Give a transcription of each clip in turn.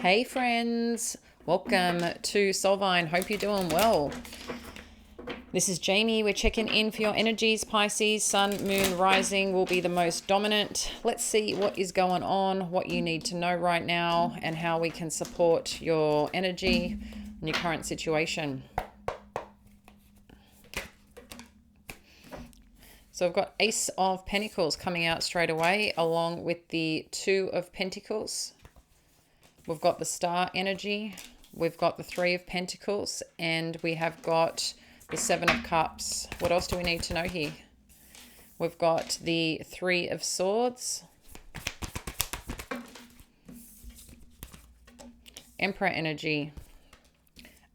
Hey friends, welcome to Soulvine. Hope you're doing well. This is Jamie. We're checking in for your energies. Pisces, Sun, Moon, Rising will be the most dominant. Let's see what is going on, what you need to know right now, and how we can support your energy and your current situation. So I've got Ace of Pentacles coming out straight away, along with the Two of Pentacles. We've got the Star energy, we've got the Three of Pentacles, and we have got the Seven of Cups. What else do we need to know here? We've got the Three of Swords, Emperor energy,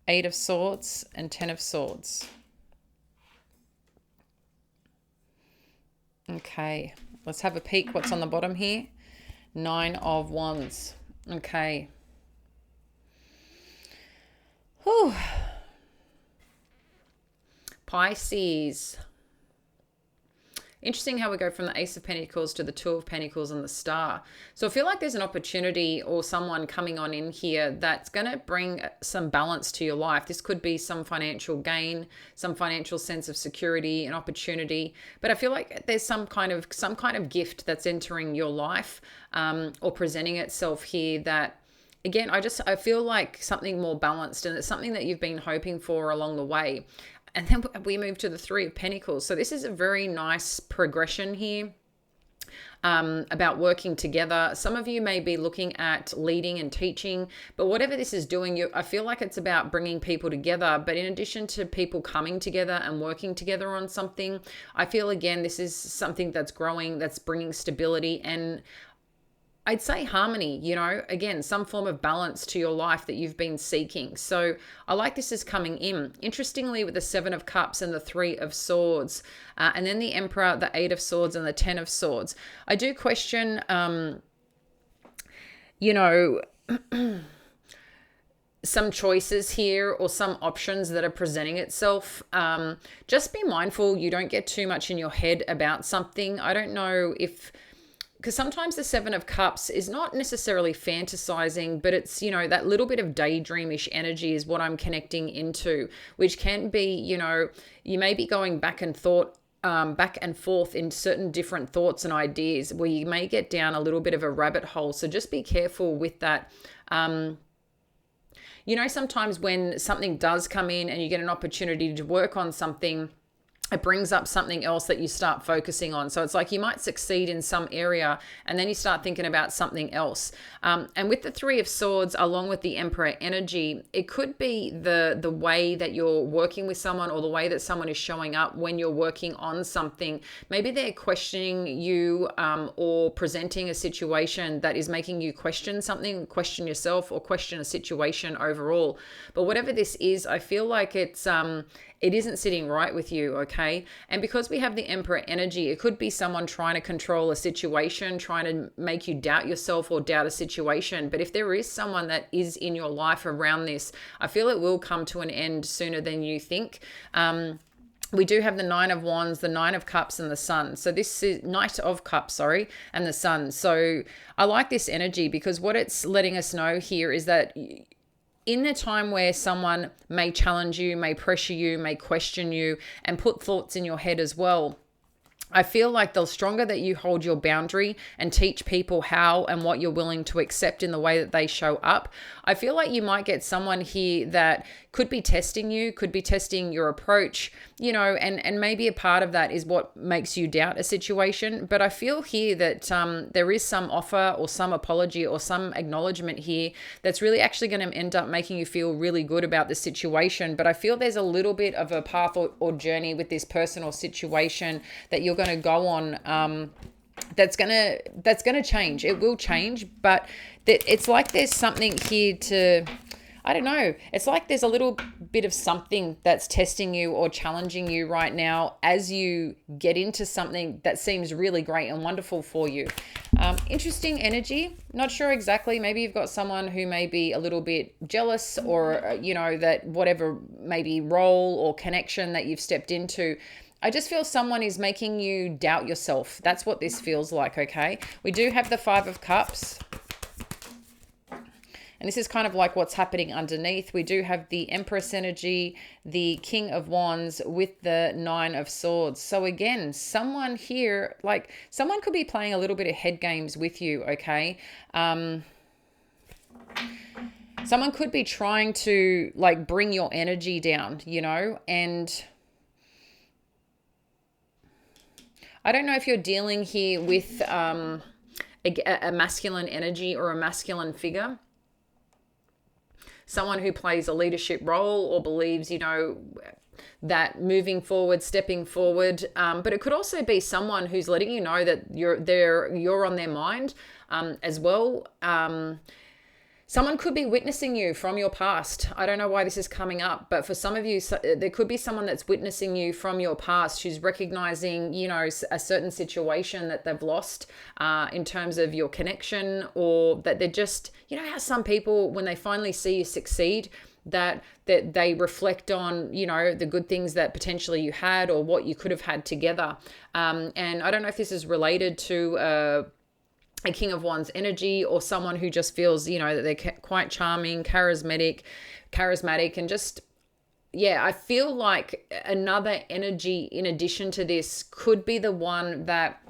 Eight of Swords, and Ten of Swords. Okay, let's have a peek what's on the bottom here. Nine of Wands. Okay. Whew. Pisces. Interesting how we go from the Ace of Pentacles to the Two of Pentacles and the Star. So I feel like there's an opportunity or someone coming on in here that's going to bring some balance to your life. This could be some financial gain, some financial sense of security, an opportunity. But I feel like there's some kind of gift that's entering your life or presenting itself here that, again, I feel like something more balanced, and it's something that you've been hoping for along the way. And then we move to the Three of Pentacles. So this is a very nice progression here about working together. Some of you may be looking at leading and teaching, but whatever this is doing, I feel like it's about bringing people together. But in addition to people coming together and working together on something, I feel, again, this is something that's growing, that's bringing stability and I'd say harmony, again, some form of balance to your life that you've been seeking. So I like this is coming in. Interestingly, with the Seven of Cups and the Three of Swords, and then the Emperor, the Eight of Swords, and the Ten of Swords. I do question, some choices here or some options that are presenting itself. Just be mindful you don't get too much in your head about something. I don't know because sometimes the Seven of Cups is not necessarily fantasizing, but it's, that little bit of daydreamish energy is what I'm connecting into, which can be, you may be going back and forth in certain different thoughts and ideas where you may get down a little bit of a rabbit hole. So just be careful with that. Sometimes when something does come in and you get an opportunity to work on something, it brings up something else that you start focusing on. So it's like you might succeed in some area and then you start thinking about something else. And with the Three of Swords, along with the Emperor energy, it could be the way that you're working with someone or the way that someone is showing up when you're working on something. Maybe they're questioning you or presenting a situation that is making you question something, question yourself, or question a situation overall. But whatever this is, I feel like it isn't sitting right with you, okay? And because we have the Emperor energy, it could be someone trying to control a situation, trying to make you doubt yourself or doubt a situation. But if there is someone that is in your life around this, I feel it will come to an end sooner than you think. We do have the Nine of Wands, the Nine of Cups, and the Sun. So this is Knight of Cups, and the Sun. So I like this energy because what it's letting us know here is that in the time where someone may challenge you, may pressure you, may question you, and put thoughts in your head as well, I feel like the stronger that you hold your boundary and teach people how and what you're willing to accept in the way that they show up, I feel like you might get someone here that could be testing you, could be testing your approach, and maybe a part of that is what makes you doubt a situation. But I feel here that there is some offer or some apology or some acknowledgement here that's really actually going to end up making you feel really good about the situation. But I feel there's a little bit of a path or journey with this person or situation that you're going to go on that's gonna change. It will change, but it's like there's something here to, I don't know, it's like there's a little bit of something that's testing you or challenging you right now as you get into something that seems really great and wonderful for you. Interesting energy. Not sure exactly. Maybe you've got someone who may be a little bit jealous or, that whatever maybe role or connection that you've stepped into, I just feel someone is making you doubt yourself. That's what this feels like, okay? We do have the Five of Cups. And this is kind of like what's happening underneath. We do have the Empress energy, the King of Wands with the Nine of Swords. So again, someone here, like someone could be playing a little bit of head games with you, okay? Someone could be trying to like bring your energy down, you know, and I don't know if you're dealing here with a masculine energy or a masculine figure. Someone who plays a leadership role or believes, you know, that moving forward, stepping forward. But it could also be someone who's letting you know that you're on their mind as well. Someone could be witnessing you from your past. I don't know why this is coming up, but for some of you, there could be someone that's witnessing you from your past who's recognizing, you know, a certain situation that they've lost in terms of your connection, or that they're just, you know, how some people, when they finally see you succeed, that they reflect on, you know, the good things that potentially you had or what you could have had together. And I don't know if this is related to a King of Wands energy, or someone who just feels, you know, that they're quite charming, charismatic, and just, yeah, I feel like another energy in addition to this could be the one that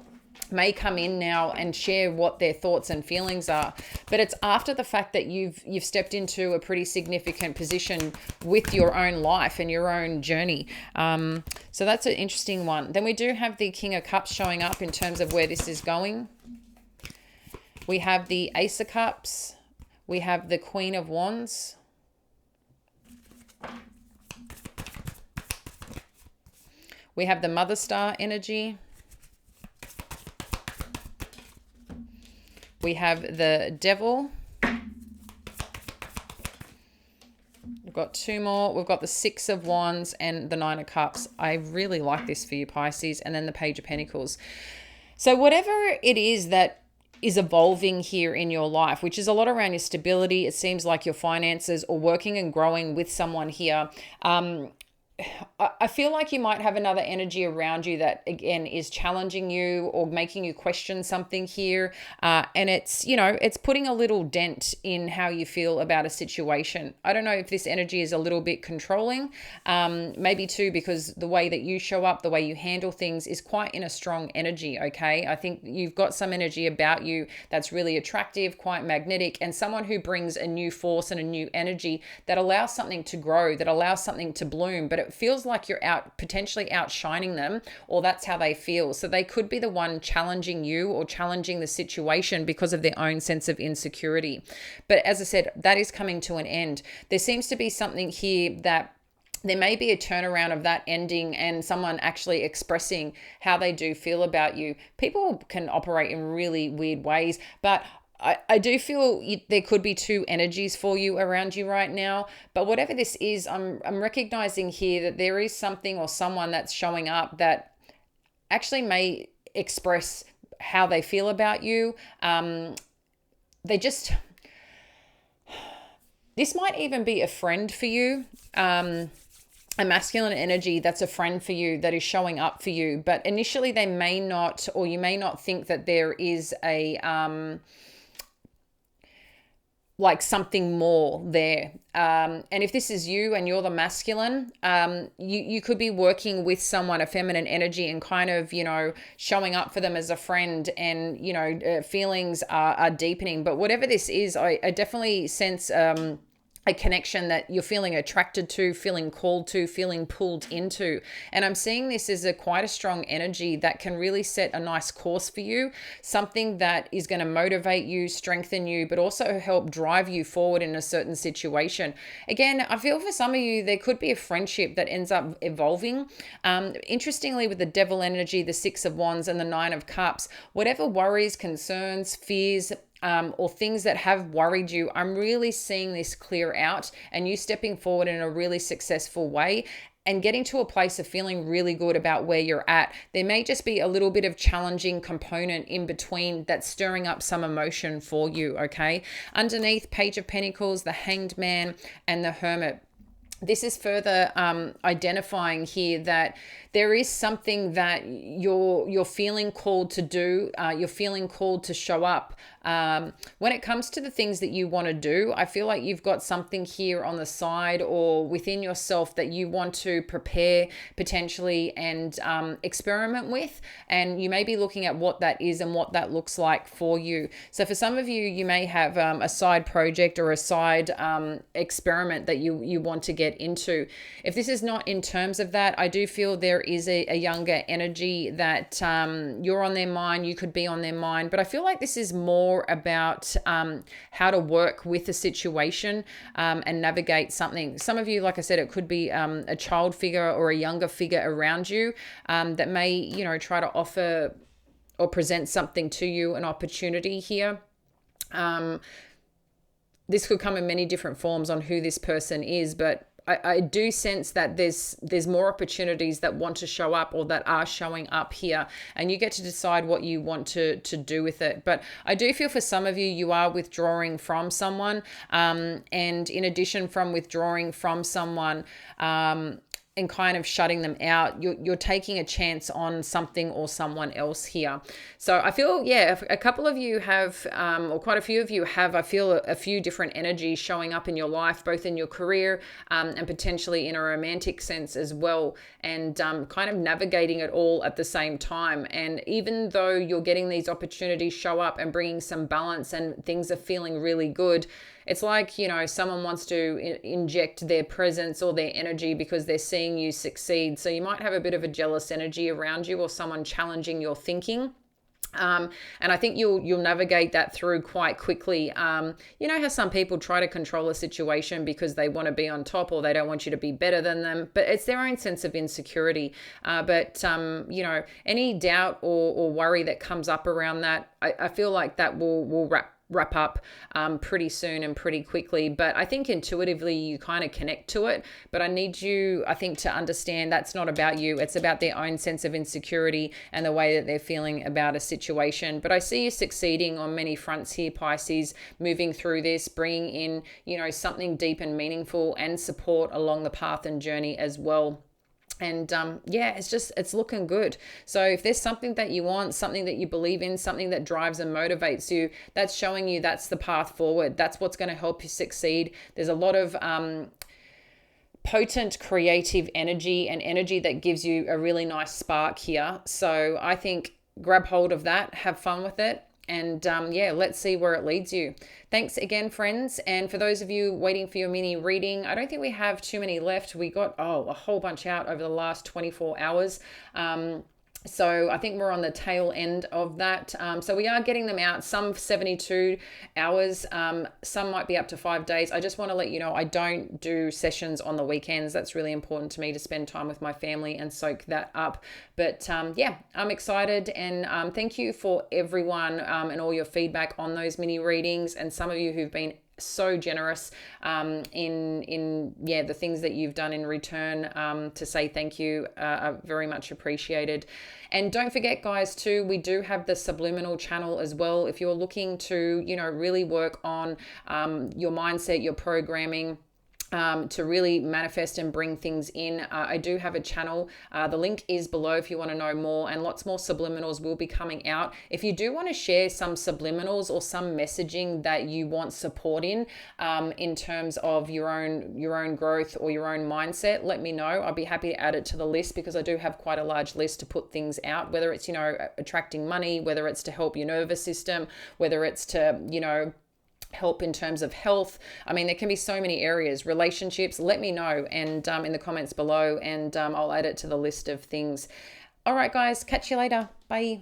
may come in now and share what their thoughts and feelings are. But it's after the fact that you've stepped into a pretty significant position with your own life and your own journey. So that's an interesting one. Then we do have the King of Cups showing up in terms of where this is going. We have the Ace of Cups. We have the Queen of Wands. We have the Mother Star energy. We have the Devil. We've got two more. We've got the Six of Wands and the Nine of Cups. I really like this for you, Pisces. And then the Page of Pentacles. So whatever it is that is evolving here in your life, which is a lot around your stability, it seems like your finances, or working and growing with someone here, I feel like you might have another energy around you that, again, is challenging you or making you question something here. And it's, you know, it's putting a little dent in how you feel about a situation. I don't know if this energy is a little bit controlling, maybe too, because the way that you show up, the way you handle things is quite in a strong energy, okay? I think you've got some energy about you that's really attractive, quite magnetic, and someone who brings a new force and a new energy that allows something to grow, that allows something to bloom, but it feels like you're potentially outshining them, or that's how they feel. So they could be the one challenging you or challenging the situation because of their own sense of insecurity. But as I said, that is coming to an end. There seems to be something here that there may be a turnaround of that ending and someone actually expressing how they do feel about you. People can operate in really weird ways, but I do feel there could be two energies for you around you right now. But whatever this is, I'm recognizing here that there is something or someone that's showing up that actually may express how they feel about you. This might even be a friend for you. A masculine energy that's a friend for you, that is showing up for you. But initially they may not, or you may not think that there is like something more there. And if this is you and you're the masculine, you could be working with someone, a feminine energy, and kind of, you know, showing up for them as a friend, and, you know, feelings are deepening. But whatever this is, I definitely sense a connection that you're feeling attracted to, feeling called to, feeling pulled into. And I'm seeing this as quite a strong energy that can really set a nice course for you, something that is going to motivate you, strengthen you, but also help drive you forward in a certain situation. Again, I feel for some of you, there could be a friendship that ends up evolving. Interestingly, with the Devil energy, the Six of Wands and the Nine of Cups, whatever worries, concerns, fears, or things that have worried you, I'm really seeing this clear out and you stepping forward in a really successful way and getting to a place of feeling really good about where you're at. There may just be a little bit of challenging component in between that's stirring up some emotion for you, okay? Underneath, Page of Pentacles, the Hanged Man, and the Hermit. this is further identifying here that there is something that you're feeling called to do. You're feeling called to show up. When it comes to the things that you want to do, I feel like you've got something here on the side or within yourself that you want to prepare potentially and experiment with. And you may be looking at what that is and what that looks like for you. So for some of you, you may have a side project or a side experiment that you want to get into. If this is not in terms of that, I do feel there is a younger energy that you're on their mind, you could be on their mind, but I feel like this is more about how to work with a situation and navigate something. Some of you, like I said, it could be a child figure or a younger figure around you that may, you know, try to offer or present something to you, an opportunity here. This could come in many different forms on who this person is, but I do sense that there's more opportunities that want to show up or that are showing up here, and you get to decide what you want to do with it. But I do feel for some of you, you are withdrawing from someone, and in addition from withdrawing from someone, and kind of shutting them out, you're taking a chance on something or someone else here. So I feel, yeah, a couple of you have, or quite a few of you have, I feel a few different energies showing up in your life, both in your career and potentially in a romantic sense as well, and kind of navigating it all at the same time. And even though you're getting these opportunities show up and bringing some balance and things are feeling really good, it's like, you know, someone wants to inject their presence or their energy because they're seeing you succeed. So you might have a bit of a jealous energy around you or someone challenging your thinking. And I think you'll navigate that through quite quickly. You know how some people try to control a situation because they want to be on top or they don't want you to be better than them, but it's their own sense of insecurity. But you know, any doubt or worry that comes up around that, I feel like that will wrap up pretty soon and pretty quickly. But I think intuitively you kind of connect to it, but I need you, I think, to understand that's not about you. It's about their own sense of insecurity and the way that they're feeling about a situation. But I see you succeeding on many fronts here, Pisces, moving through this, bringing in, you know, something deep and meaningful and support along the path and journey as well. And yeah, it's looking good. So if there's something that you want, something that you believe in, something that drives and motivates you, that's showing you that's the path forward. That's what's going to help you succeed. There's a lot of potent creative energy and energy that gives you a really nice spark here. So I think grab hold of that, have fun with it. And yeah, let's see where it leads you. Thanks again, friends. And for those of you waiting for your mini reading, I don't think we have too many left. We got, a whole bunch out over the last 24 hours. So I think we're on the tail end of that. So we are getting them out, some 72 hours, some might be up to 5 days. I just want to let you know, I don't do sessions on the weekends. That's really important to me to spend time with my family and soak that up. But yeah, I'm excited. And thank you for everyone and all your feedback on those mini readings. And some of you who've been so generous in the things that you've done in return to say thank you are very much appreciated. And don't forget, guys, too, we do have the subliminal channel as well. If you're looking to, you know, really work on your mindset, your programming, to really manifest and bring things in, I do have a channel. The link is below if you want to know more, and lots more subliminals will be coming out. If you do want to share some subliminals or some messaging that you want support in terms of your own growth or your own mindset, let me know. I'll be happy to add it to the list because I do have quite a large list to put things out, whether it's, you know, attracting money, whether it's to help your nervous system, whether it's to, you know, help in terms of health. I mean, there can be so many areas. Relationships, let me know and in the comments below, and I'll add it to the list of things. All right, guys, catch you later. Bye.